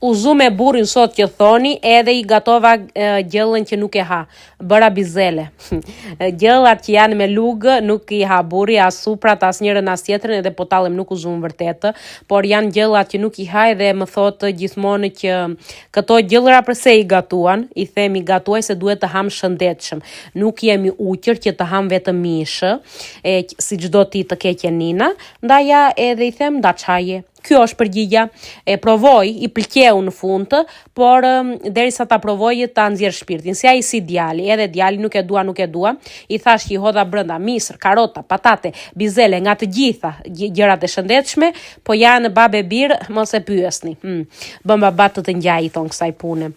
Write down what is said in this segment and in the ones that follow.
Uzu me burrin sot që thoni, edhe I gatova gjellën që nuk e ha. Bëra bizele. Gjellat që janë me lugë nuk I ha burri, as suprat, as njërën as tjetrën, edhe po tallem nuk uzu në vërtetë, por janë gjellat që nuk I ha edhe më thotë gjithmonë që këto gjellëra përse I gatuan, I themi gatuaj se duhet të ham shëndetshëm. Nuk jemi uqër që të ham vetëm mishë, si çdo ti të keqe Nina, ndaja edhe I them nda çaje. Kjo është përgjigja, e provoj, I pëlqeu në fund, por derisa ta provoj ta nxjerr shpirtin. Si ai si djali, edhe djali nuk e dua, I thash që I hodha brenda misër, karota, patate, bizele, nga të gjitha gjërat e shëndetshme, po janë babe birë, mos e pyesni. Bën baba të ngjaj I thon kësaj pune.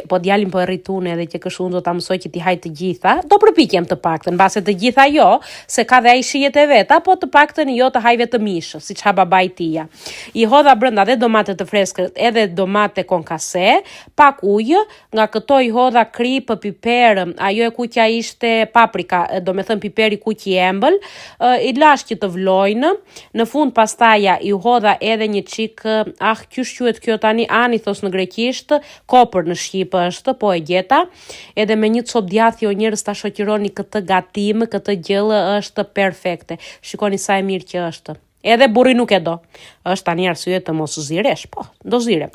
Po djalin po e rritune edhe që kështu do ta mësoj që t'i haj të gjitha, do përpiqem të paktën, mbase të gjitha jo, se ka dhe ai shijet e veta, po të paktën jo të haj vetëm mishë, siç ha babai tia. I hodha brenda dhe domate të freskët, edhe domate konkase, pak ujë, nga këto I hodha kripë, piper, ajo e kuqja ishte paprika, do me thënë piperi kuq I embël, I lash që të vlojnë, në fund pastaja I hodha edhe një çik, qysh quhet kjo tani, ani thos në greqisht, kopër në shqip është, po e gjeta, edhe me një copë djathi o njerëz ta shoqëroni këtë gatim, këtë gjellë është perfekte. Shikoni sa e mirë që është. Edhe burri nuk e do. Është tani arsye të mos ziresh, po, do zirem.